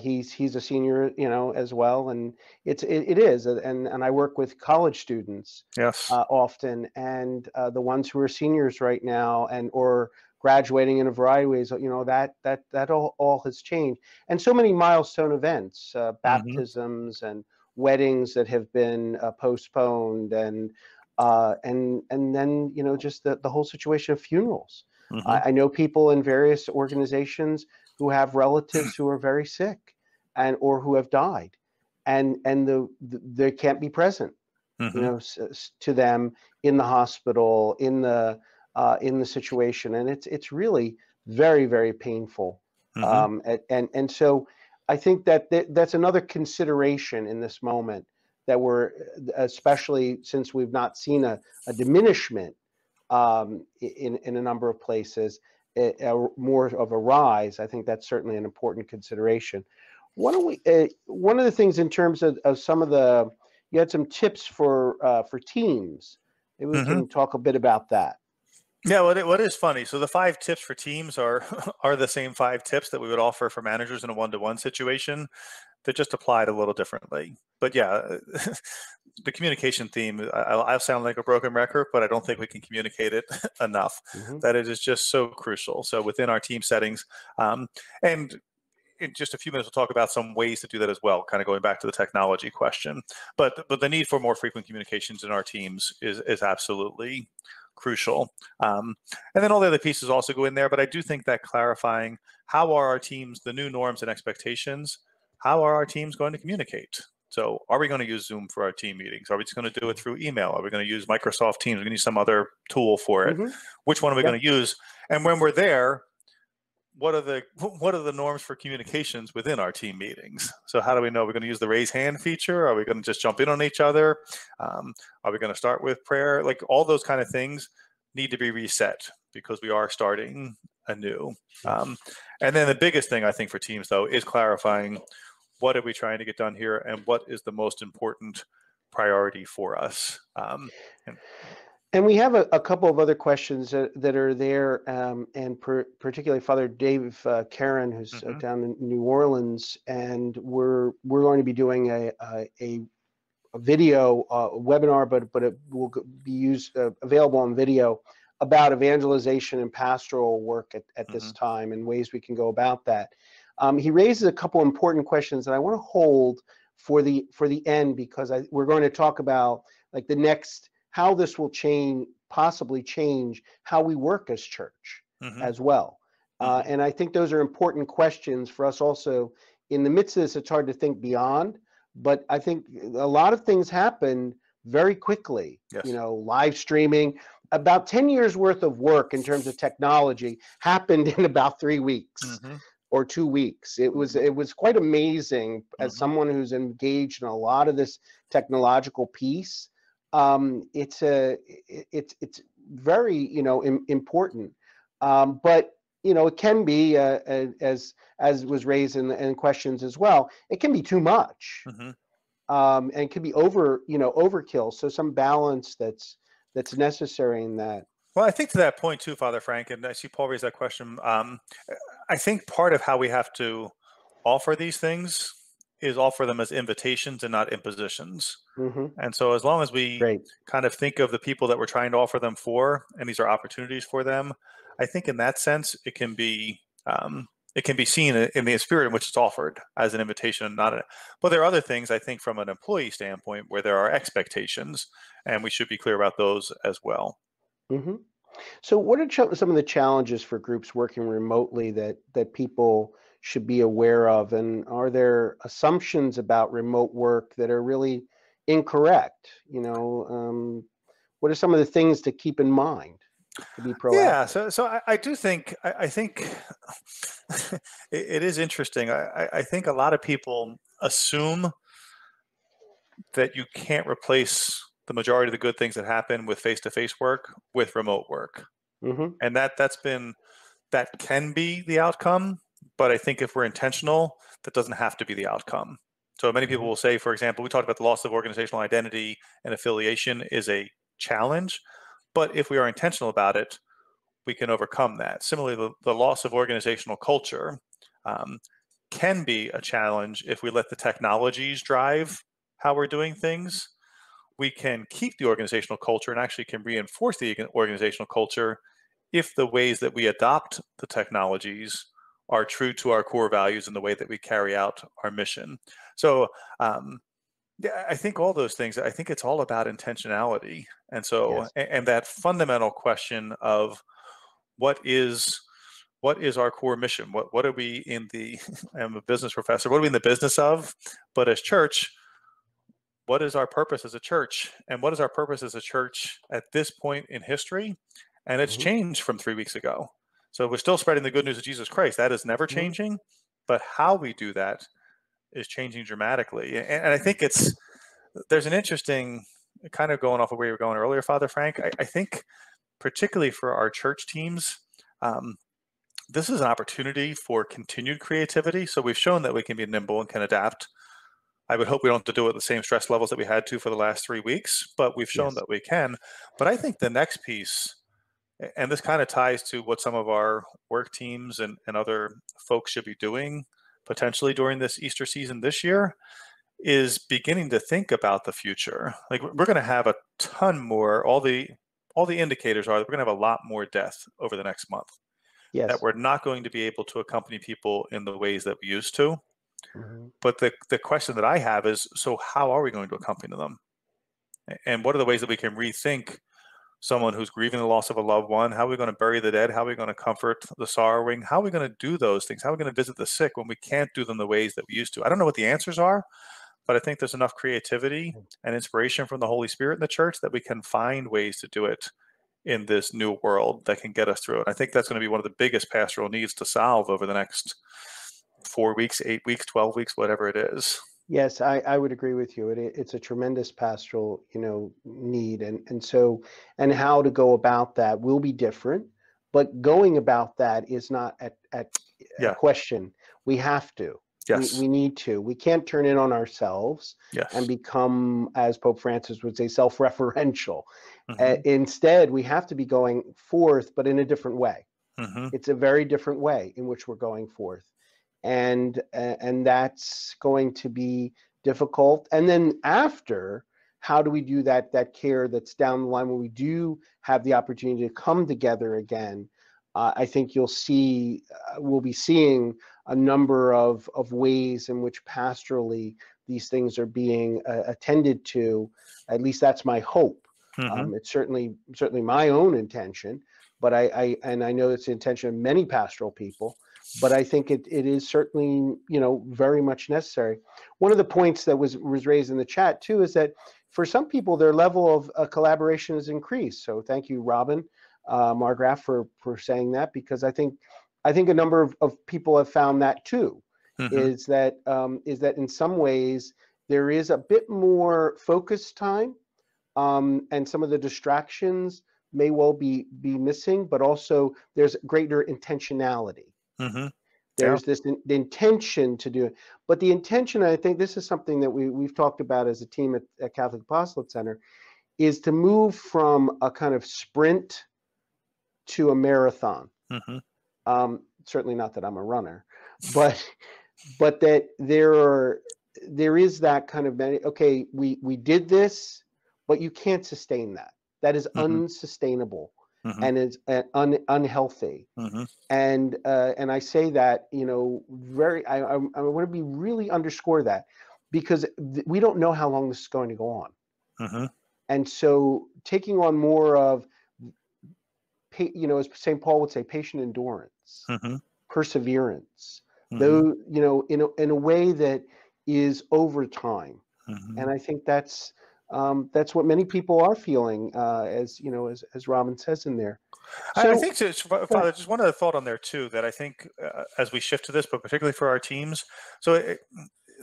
he's a senior, as well, and it is, and I work with college students often, and the ones who are seniors right now or graduating in a variety of ways, that all has changed, and so many milestone events, baptisms and weddings that have been postponed, and then just the whole situation of funerals. I know people in various organizations who have relatives who are very sick or who have died, and they can't be present, to them in the hospital, in the situation, and it's really very, very painful. And so I think that's another consideration in this moment, that we're, especially since we've not seen a diminishment in a number of places, more of a rise. I think that's certainly an important consideration. One of the things in terms of some of you had some tips for teams. Maybe we can talk a bit about that. Yeah, what is funny, so the 5 tips for teams are the same 5 tips that we would offer for managers in a one-to-one situation. They're just applied a little differently. But yeah, the communication theme, I sound like a broken record, but I don't think we can communicate it enough, that it is just so crucial. So within our team settings, and in just a few minutes, we'll talk about some ways to do that as well, kind of going back to the technology question. But the need for more frequent communications in our teams is absolutely crucial. And then all the other pieces also go in there, but I do think that clarifying how are our teams, the new norms and expectations, how are our teams going to communicate? So are we going to use Zoom for our team meetings? Are we just going to do it through email? Are we going to use Microsoft Teams? We're going to use some other tool for it. Which one are we going to use? And when we're there, what are the norms for communications within our team meetings? So how do we know we're going to use the raise hand feature? Are we going to just jump in on each other? Are we going to start with prayer? Like all those kind of things need to be reset because we are starting anew. And then the biggest thing I think for teams though is clarifying what are we trying to get done here and what is the most important priority for us. And we have a couple of other questions that are there, and particularly Father Dave Karen, who's down in New Orleans, and we're going to be doing a video webinar, but it will be available on video about evangelization and pastoral work at this time and ways we can go about that. He raises a couple important questions that I want to hold for the end, because we're going to talk about like the next, how this will possibly change how we work as church as well. And I think those are important questions for us also. In the midst of this, it's hard to think beyond, but I think a lot of things happen very quickly. Live streaming, about 10 years worth of work in terms of technology happened in about 3 weeks. Or 2 weeks. It was quite amazing as someone who's engaged in a lot of this technological piece. It's very important, but it can be, as was raised in questions as well, it can be too much, Hmm. and it can be overkill. So some balance that's necessary in that. Well, I think to that point too, Father Frank, and I see Paul raised that question. I think part of how we have to offer these things is offer them as invitations and not impositions. Hmm. And so, as long as we Great. kind of think of the people that we're trying to offer them for, and these are opportunities for them, I think in that sense it can be seen in the spirit in which it's offered as an invitation, not a. But there are other things I think from an employee standpoint where there are expectations, and we should be clear about those as well. Hmm. So, what are some of the challenges for groups working remotely that people should be aware of? And are there assumptions about remote work that are really incorrect? What are some of the things to keep in mind to be Yeah, proactive? so I do think I think it is interesting. I think a lot of people assume that you can't replace the majority of the good things that happen with face-to-face work with remote work, Hmm. and that can be the outcome. But I think if we're intentional, that doesn't have to be the outcome. So many people Hmm. will say, for example, we talked about the loss of organizational identity and affiliation is a challenge, but if we are intentional about it, we can overcome that. Similarly, the loss of organizational culture um, can be a challenge if we let the technologies drive how we're doing things. We can keep the organizational culture and actually can reinforce the organizational culture if the ways that we adopt the technologies are true to our core values and the way that we carry out our mission. So, yeah, I think all those things, I think it's all about intentionality. And so, Yes. and that fundamental question of what is what is our core mission? What are we in the I'm a business professor. What are we in the business of? But as church, what is our purpose as a church? And what is our purpose as a church at this point in history? And it's Hmm. changed from 3 weeks ago. So we're still spreading the good news of Jesus Christ. That is never Hmm. changing. But how we do that is changing dramatically. And I think there's an interesting kind of going off of where you were going earlier, Father Frank. I think particularly for our church teams, um, this is an opportunity for continued creativity. So we've shown that we can be nimble and can adapt. I would hope we don't have to do it at the same stress levels that we had to for the last 3 weeks, but we've shown Yes. that we can. But I think the next piece, and this kind of ties to what some of our work teams and other folks should be doing potentially during this Easter season this year, is beginning to think about the future. Like we're going to have a ton more. All the indicators are that we're going to have a lot more death over the next month. That Yes. we're not going to be able to accompany people in the ways that we used to. Hmm. But the question that I have is, so how are we going to accompany them? And what are the ways that we can rethink someone who's grieving the loss of a loved one? How are we going to bury the dead? How are we going to comfort the sorrowing? How are we going to do those things? How are we going to visit the sick when we can't do them the ways that we used to? I don't know what the answers are, but I think there's enough creativity and inspiration from the Holy Spirit in the church that we can find ways to do it in this new world that can get us through it. I think that's going to be one of the biggest pastoral needs to solve over the next 4 weeks, 8 weeks, 12 weeks, whatever it is. Yes, I would agree with you. It's a tremendous pastoral, need, and how to go about that will be different, but going about that is not at a Yeah. question. We have to. We Yes. need to. We can't turn it on ourselves and Yes. become, as Pope Francis would say, self-referential. Hmm. Instead, we have to be going forth, but in a different way. Hmm. It's a very different way in which we're going forth, and that's going to be difficult. And then after, how do we do that care that's down the line when we do have the opportunity to come together again? I think we'll be seeing a number of ways in which pastorally these things are being attended to. At least that's my hope. Hmm. It's certainly my own intention, but I know it's the intention of many pastoral people, but I think it is certainly, very much necessary. One of the points that was raised in the chat too is that for some people their level of collaboration has increased. So thank you, Robin Margraf, for saying that, because I think a number of people have found that too. Hmm. Is that in some ways there is a bit more focus time, and some of the distractions may well be missing, but also there's greater intentionality. Mm-hmm. Yeah. There's the intention to do it, but the intention, I think this is something that we've talked about as a team at Catholic Apostolate Center, is to move from a kind of sprint to a marathon. Mm-hmm. Certainly not that I'm a runner, but that there is that kind of, okay, we did this, but you can't sustain that. That is Mm-hmm. unsustainable, Mm-hmm. and is unhealthy. Mm-hmm. And I say that, I want to be really underscore that, because we don't know how long this is going to go on. Mm-hmm. And so taking on more of, as St. Paul would say, patient endurance, Mm-hmm. perseverance, Mm-hmm. though, in a way that is over time. Mm-hmm. And I think that's what many people are feeling, as Robin says in there. I So, think, Father, just one other thought on there too, that I think as we shift to this, but particularly for our teams, so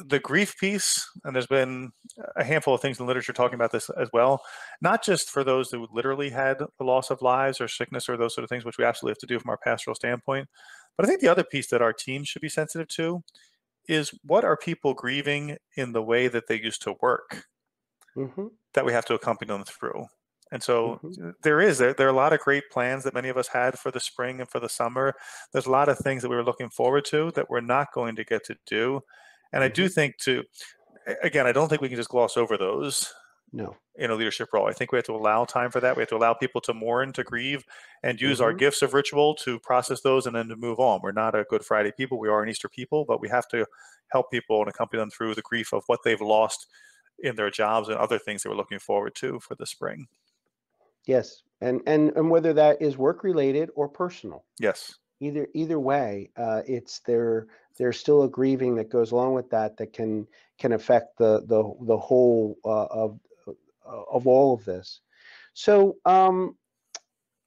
the grief piece, and there's been a handful of things in literature talking about this as well, not just for those who literally had the loss of lives or sickness or those sort of things, which we absolutely have to do from our pastoral standpoint, but I think the other piece that our teams should be sensitive to is, what are people grieving in the way that they used to work, mm-hmm, that we have to accompany them through. And so mm-hmm, there are a lot of great plans that many of us had for the spring and for the summer. There's a lot of things that we were looking forward to that we're not going to get to do. And I do mm-hmm. think again, I don't think we can just gloss over those No. in a leadership role. I think we have to allow time for that. We have to allow people to mourn, to grieve, and use our Mm-hmm. gifts of ritual to process those and then to move on. We're not a Good Friday people. We are an Easter people, but we have to help people and accompany them through the grief of what they've lost in their jobs and other things they were looking forward to for the spring. Yes, and whether that is work related or personal, Yes. either way, it's there's still a grieving that goes along with that can affect the whole, of all of this. So,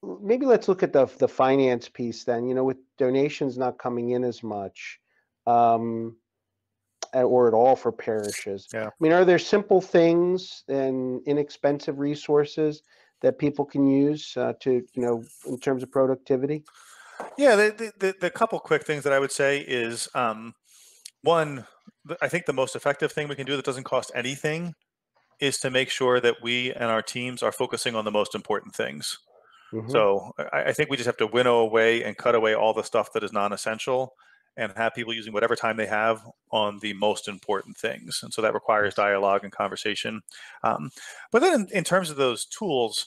maybe let's look at the finance piece then. With donations not coming in as much, or at all for parishes. Yeah. I mean, are there simple things and inexpensive resources that people can use, in terms of productivity? Yeah. The couple quick things that I would say is, one, I think the most effective thing we can do that doesn't cost anything is to make sure that we and our teams are focusing on the most important things. Mm-hmm. So I think we just have to winnow away and cut away all the stuff that is non-essential and have people using whatever time they have on the most important things. And so that requires dialogue and conversation. But then in terms of those tools,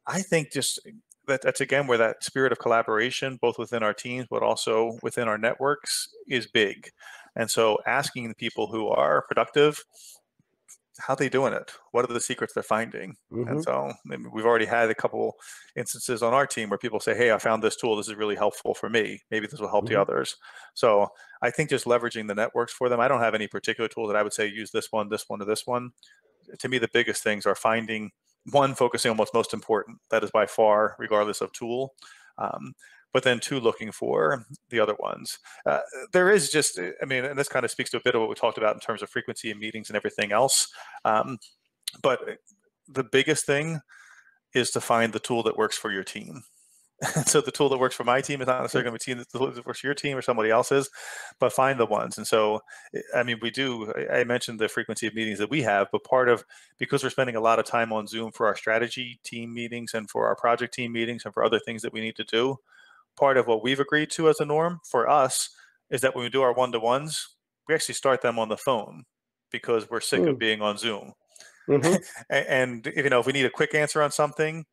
I think just that's again where that spirit of collaboration, both within our teams, but also within our networks, is big. And so asking the people who are productive, how are they doing it? What are the secrets they're finding? And Mm-hmm. so we've already had a couple instances on our team where people say, hey, I found this tool. This is really helpful for me. Maybe this will help the Mm-hmm. others. So I think just leveraging the networks for them. I don't have any particular tool that I would say use this one, or this one. To me, the biggest things are finding one, focusing on what's most important. That is by far, regardless of tool. But then two, looking for the other ones. There is just, I mean, and this kind of speaks to a bit of what we talked about in terms of frequency of meetings and everything else. But the biggest thing is to find the tool that works for your team. So the tool that works for my team is not necessarily going to be the tool that works for your team or somebody else's, but find the ones. And so, I mean, I mentioned the frequency of meetings that we have, but because we're spending a lot of time on Zoom for our strategy team meetings and for our project team meetings and for other things that we need to do, part of what we've agreed to as a norm for us is that when we do our one-to-ones, we actually start them on the phone because we're sick of being on Zoom. Mm-hmm. And if we need a quick answer on something,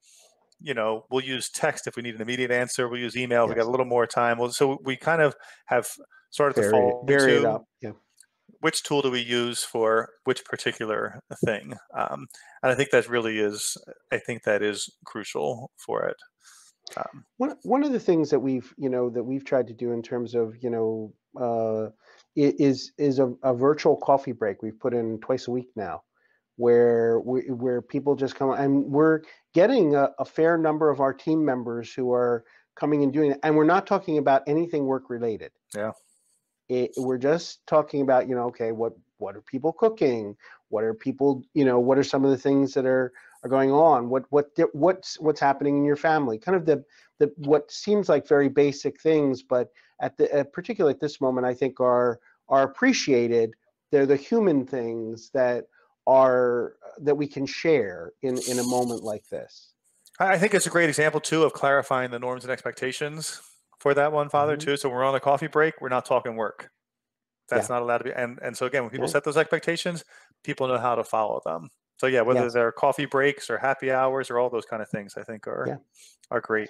we'll use text if we need an immediate answer. We'll use email if we got a little more time. So we kind of have started to fall Vary it into up. Yeah. which tool do we use for which particular thing. And I think that is crucial for it. One of the things that we've tried to do in terms of, is a virtual coffee break we've put in twice a week now, where people just come, and we're getting a fair number of our team members who are coming and doing it, and we're not talking about anything work related. Yeah. We're just talking about, okay, what are people cooking? What are people, what are some of the things that are are going on? What's happening in your family? Kind of the what seems like very basic things, but particularly at this moment, I think are appreciated. They're the human things that we can share in a moment like this. I think it's a great example too of clarifying the norms and expectations for that one, Father, too. So when we're on a coffee break, we're not talking work. That's not allowed to be. And so again, when people set those expectations, people know how to follow them. So yeah, whether they're coffee breaks or happy hours or all those kind of things, I think are great.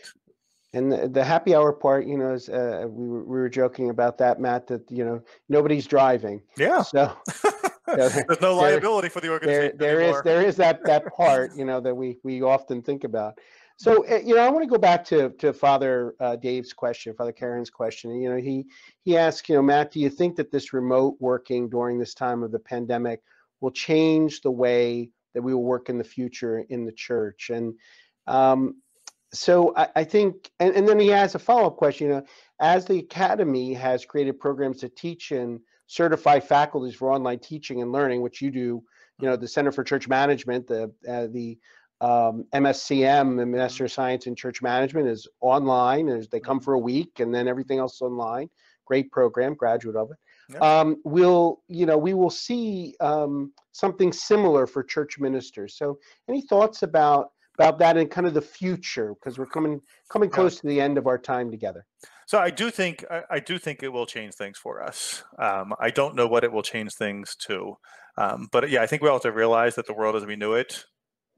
And the happy hour part, you know, is we were joking about that, Matt, that, you know, nobody's driving. Yeah. So there's no liability for the organization anymore. There is that part, you know, that we often think about. So, you know, I want to go back to Father Dave's question, Father Karen's question. You know, he asked, you know, Matt, do you think that this remote working during this time of the pandemic will change the way that we will work in the future in the church? And so I think, and then he has a follow-up question, you know, as the Academy has created programs to teach and certify faculties for online teaching and learning, which you do, you know, the Center for Church Management, the MSCM, the Master of Science in Church Management, is online. They come for a week and then everything else is online. Great program, graduate of it. Yeah. We will see something similar for church ministers. So any thoughts about that and kind of the future, because we're coming close to the end of our time together? So I do think it will change things for us. I don't know what it will change things to, but yeah, I think we all have to realize that the world as we knew it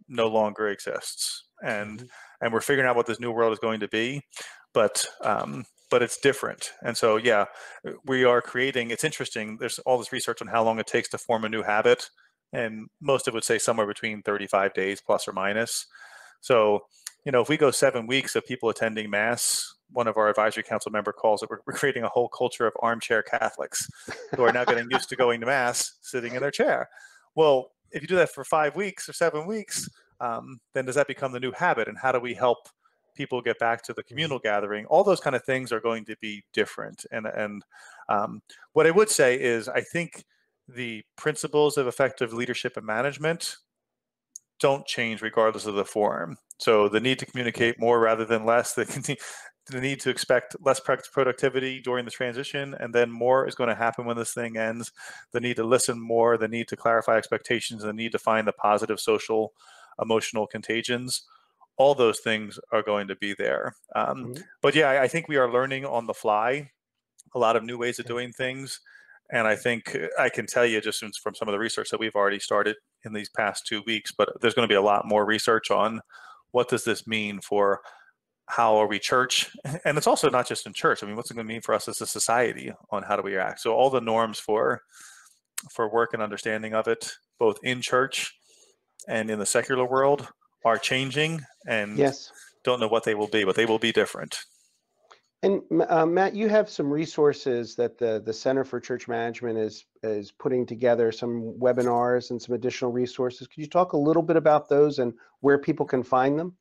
no longer exists, and we're figuring out what this new world is going to be, but it's different. And so yeah, we are creating. It's interesting. There's all this research on how long it takes to form a new habit, and most of it would say somewhere between 35 days plus or minus. So, you know, if we go 7 weeks of people attending Mass, one of our advisory council member calls it, we're creating a whole culture of armchair Catholics who are now getting used to going to Mass, sitting in their chair. Well, if you do that for 5 weeks or 7 weeks, then does that become the new habit? And how do we help people get back to the communal gathering? All those kind of things are going to be different. And what I would say is, I think the principles of effective leadership and management don't change regardless of the form. So the need to communicate more rather than less, the need to expect less productivity during the transition, and then more is going to happen when this thing ends. The need to listen more, the need to clarify expectations, the need to find the positive social, emotional contagions. All those things are going to be there. But yeah, I think we are learning on the fly a lot of new ways of doing things. And I think I can tell you just from some of the research that we've already started in these past 2 weeks, but there's going to be a lot more research on what does this mean for how are we church? And it's also not just in church. I mean, what's it going to mean for us as a society on how do we act? So all the norms for work and understanding of it, both in church and in the secular world, are changing, and don't know what they will be, but they will be different. And Matt, you have some resources that the Center for Church Management is putting together, some webinars and some additional resources. Could you talk a little bit about those and where people can find them?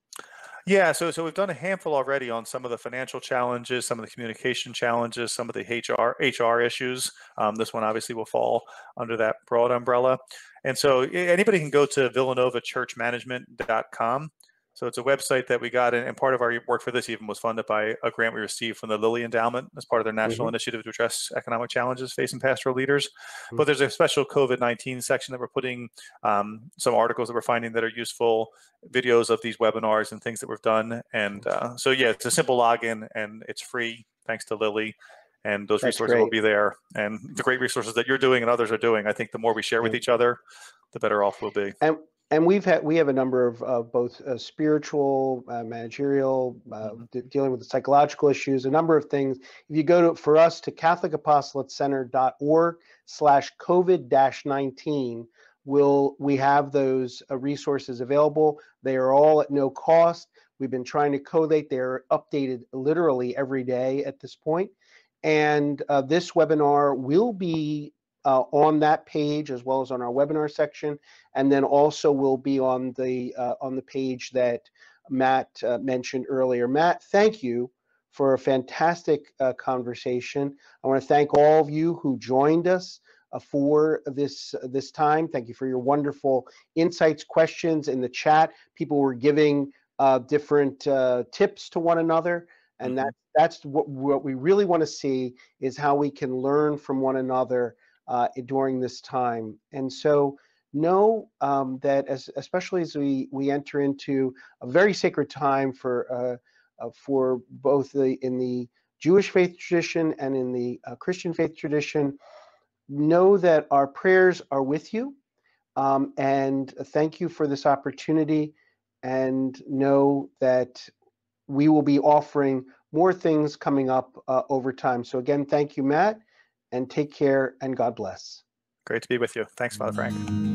Yeah, so we've done a handful already on some of the financial challenges, some of the communication challenges, some of the HR issues. This one obviously will fall under that broad umbrella. And so anybody can go to villanova.churchmanagement.com. So it's a website that we got, and part of our work for this even was funded by a grant we received from the Lilly Endowment as part of their national initiative to address economic challenges facing pastoral leaders. But there's a special COVID-19 section that we're putting some articles that we're finding that are useful, videos of these webinars and things that we've done. And so yeah, it's a simple login and it's free, thanks to Lilly. And those resources will be there. And the great resources that you're doing and others are doing, I think the more we share with each other, the better off we'll be. And we have a number of both spiritual, managerial, dealing with the psychological issues, a number of things. If you go for us to CatholicApostolateCenter.org/COVID-19, we have those resources available. They are all at no cost. We've been trying to collate. They're updated literally every day at this point. And this webinar will be on that page as well as on our webinar section, and then also will be on the page that Matt mentioned earlier. Matt, thank you for a fantastic conversation. I want to thank all of you who joined us for this time. Thank you for your wonderful insights, questions in the chat. People were giving different tips to one another, and that's what we really want to see, is how we can learn from one another during this time. And so know that especially as we enter into a very sacred time for both in the Jewish faith tradition and in the Christian faith tradition, know that our prayers are with you, and thank you for this opportunity, and know that we will be offering more things coming up over time. So again, thank you, Matt, and take care, and God bless. Great to be with you. Thanks, Father Frank.